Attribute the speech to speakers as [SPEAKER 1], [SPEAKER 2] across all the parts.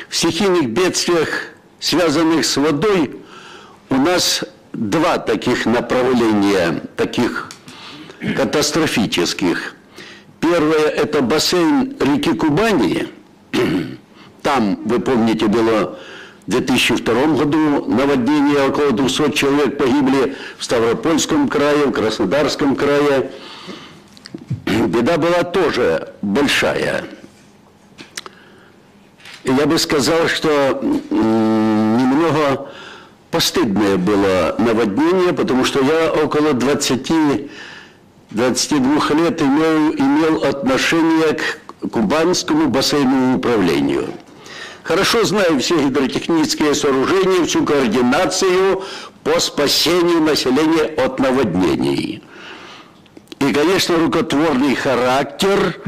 [SPEAKER 1] В стихийных бедствиях, связанных с водой, у нас два таких направления, таких катастрофических. Первое – это бассейн реки Кубани. Там, вы помните, было в 2002 году наводнение, около 200 человек погибли в Ставропольском крае, в Краснодарском крае. Беда была тоже большая. Я бы сказал, что немного постыдное было наводнение, потому что я около 22 лет имел отношение к Кубанскому бассейновому управлению. Хорошо знаю все гидротехнические сооружения, всю координацию по спасению населения от наводнений. И, конечно, рукотворный характер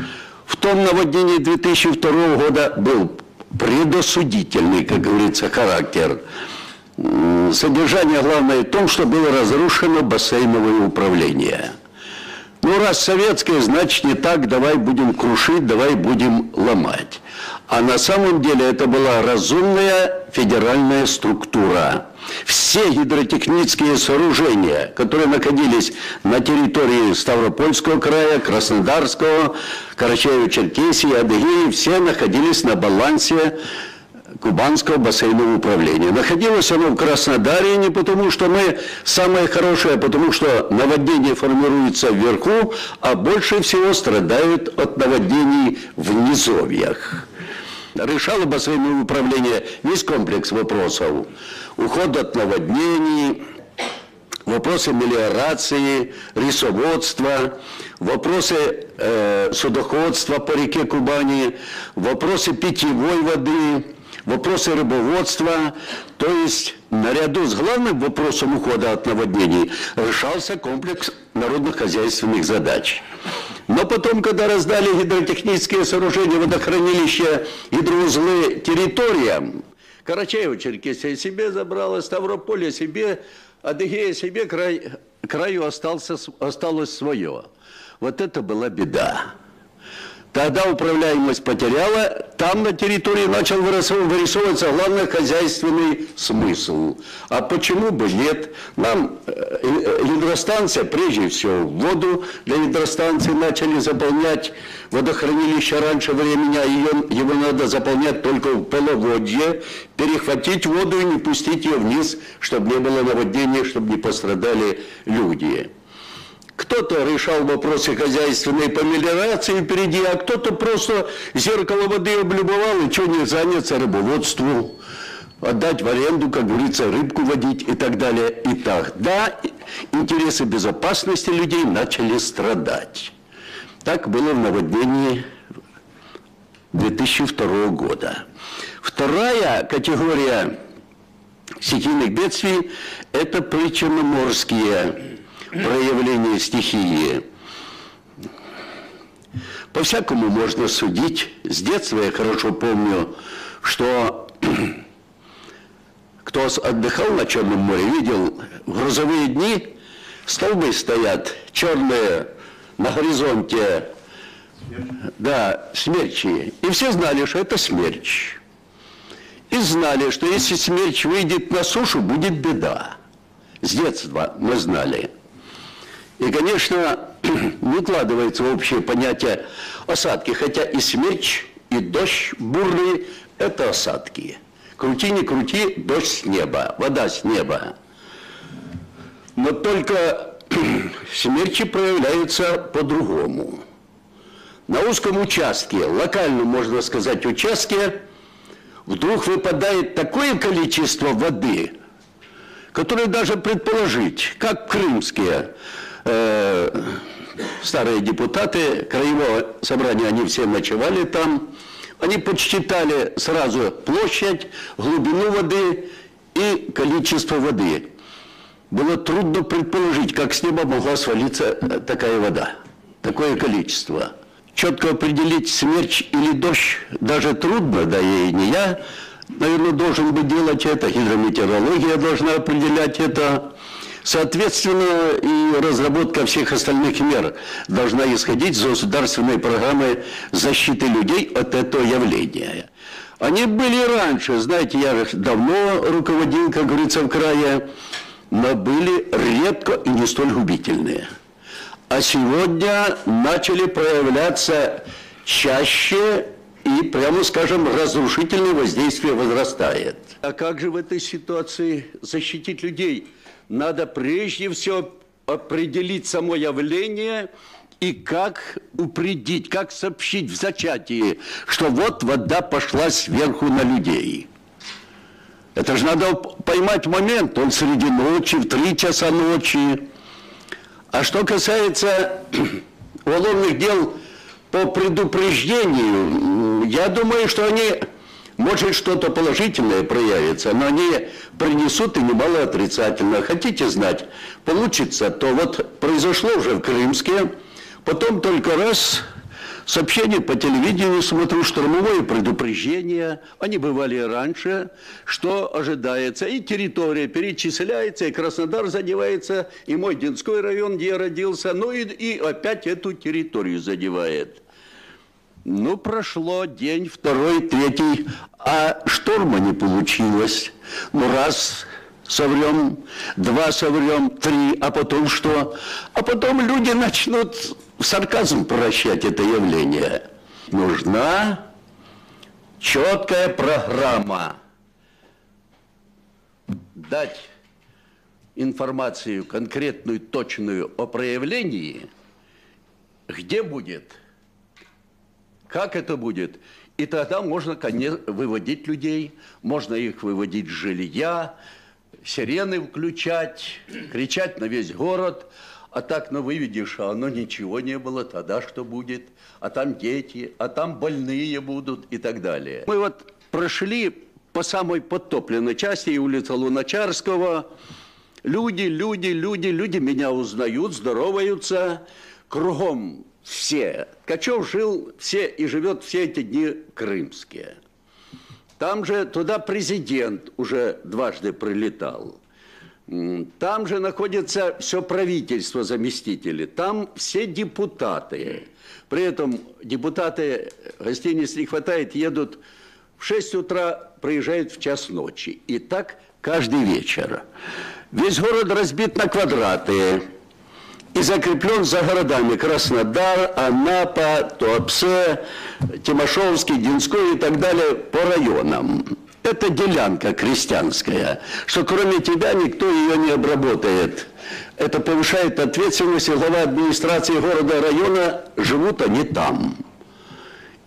[SPEAKER 1] в том наводнении 2002 года был предосудительный, как говорится, характер. Содержание главное в том, что было разрушено бассейновое управление. Ну, раз советское, значит не так, давай будем крушить, давай будем ломать. А на самом деле это была разумная федеральная структура. Все гидротехнические сооружения, которые находились на территории Ставропольского края, Краснодарского, Карачаево-Черкесии, Адыгеи, все находились на балансе Кубанского бассейнового управления. Находилось оно в Краснодаре не потому, что мы самое хорошее, а потому что наводнение формируется вверху, а больше всего страдают от наводнений в низовьях. Решало бассейновое управление весь комплекс вопросов. Уход от наводнений, вопросы мелиорации, рисоводства, вопросы судоходства по реке Кубани, вопросы питьевой воды, вопросы рыбоводства. То есть наряду с главным вопросом ухода от наводнений решался комплекс народно-хозяйственных задач. Но потом, когда раздали гидротехнические сооружения, водохранилища, гидроузлы территориям, Карачаево-Черкесия себе забрала, Ставрополье себе, Адыгея себе, краю осталось свое. Вот это была беда. Тогда управляемость потеряла, там на территории начал вырисовываться главный хозяйственный смысл. А почему бы нет? Нам гидростанция, прежде всего, воду для гидростанции начали заполнять, водохранилище раньше времени, его надо заполнять только в половодье, перехватить воду и не пустить ее вниз, чтобы не было наводнения, чтобы не пострадали люди. Кто-то решал вопросы хозяйственной по мелиорации впереди, а кто-то просто зеркало воды облюбовал, и что не заняться рыбоводству, отдать в аренду, как говорится, рыбку водить и так далее. И тогда интересы безопасности людей начали страдать. Так было в наводнении 2002 года. Вторая категория стихийных бедствий – это причерноморские проявление стихии. По-всякому можно судить. С детства я хорошо помню, что кто отдыхал на Черном море, видел, в грозовые дни столбы стоят, черные, на горизонте, да, смерчи. И все знали, что это смерч. И знали, что если смерч выйдет на сушу, будет беда. С детства мы знали. И, конечно, не укладывается в общее понятие осадки, хотя и смерч, и дождь бурный – это осадки. Крути, не крути, дождь с неба, вода с неба. Но только смерчи проявляются по-другому. На узком участке, локальном, можно сказать, участке, вдруг выпадает такое количество воды, которое даже предположить, как крымские старые депутаты краевого собрания, они все ночевали там, они подсчитали сразу площадь, глубину воды и количество воды. Было трудно предположить, как с неба могла свалиться такая вода, такое количество. Четко определить, смерч или дождь даже трудно, да и не я, наверное, должен бы делать это, гидрометеорология должна определять это. Соответственно, и разработка всех остальных мер должна исходить из государственной программы защиты людей от этого явления. Они были раньше, знаете, я же давно руководил, как говорится, в крае, но были редко и не столь губительные. А сегодня начали проявляться чаще и, прямо скажем, разрушительное воздействие возрастает. А как же в этой ситуации защитить людей? Надо прежде всего определить само явление и как упредить, как сообщить в зачатии, что вот вода пошла сверху на людей. Это же надо поймать момент, он среди ночи, в 3 часа ночи. А что касается уголовных дел по предупреждению, я думаю, что они, может, что-то положительное проявится, но они принесут и немало отрицательного. Хотите знать, получится, то вот произошло уже в Крымске, потом только раз сообщение по телевидению смотрю, штормовое предупреждение, они бывали раньше, что ожидается, и территория перечисляется, и Краснодар задевается, и мой Динской район, где я родился, ну и опять эту территорию задевает. Ну, прошло день, 2, 3, а шторма не получилось. Ну, раз соврем, 2 соврем, 3, а потом что? А потом люди начнут в сарказм превращать это явление. Нужна четкая программа. Дать информацию конкретную, точную о проявлении, где будет, как это будет. И тогда можно, конечно, выводить людей, можно их выводить с жилья, сирены включать, кричать на весь город. А так, ну, выведешь, а оно ничего не было, тогда что будет? А там дети, а там больные будут и так далее. Мы вот прошли по самой подтопленной части, и улица Луначарского. Люди меня узнают, здороваются. Кругом все. Ткачев жил все и живет все эти дни крымские. Там же туда президент уже дважды прилетал. Там же находится все правительство, заместители. Там все депутаты. При этом депутаты, гостиниц не хватает, едут в 6 утра, приезжают в 1 ночи. И так каждый вечер. Весь город разбит на квадраты и закреплен за городами Краснодар, Анапа, Туапсе, Тимошевский, Динской и так далее по районам. Это делянка крестьянская, что кроме тебя никто ее не обработает. Это повышает ответственность, и глава администрации города, района, живут они там.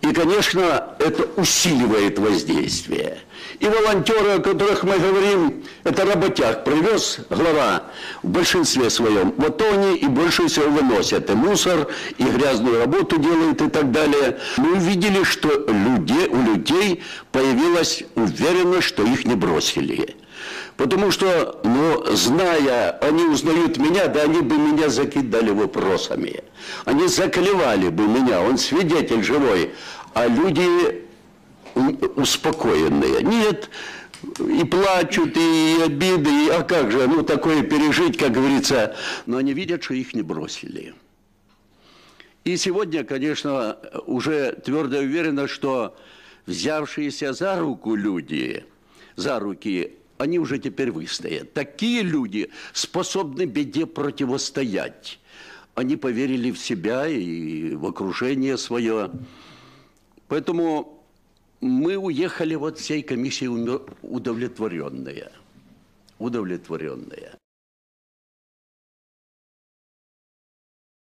[SPEAKER 1] И, конечно, это усиливает воздействие. И волонтеры, о которых мы говорим, это работяг привез глава в большинстве своем. Вот то они и больше всего выносят. И мусор, и грязную работу делают и так далее. Мы увидели, что у людей появилась уверенность, что их не бросили. Потому что, ну, зная, они узнают меня, да они бы меня закидали вопросами. Они заклевали бы меня, он свидетель живой. А люди успокоенные. Нет, и плачут, и обиды, а как же, ну, такое пережить, как говорится. Но они видят, что их не бросили. И сегодня, конечно, уже твердо уверена, что взявшиеся за руку люди, за руки, они уже теперь выстоят. Такие люди способны беде противостоять. Они поверили в себя и в окружение свое. Поэтому мы уехали вот всей комиссией удовлетворенные. Удовлетворенные.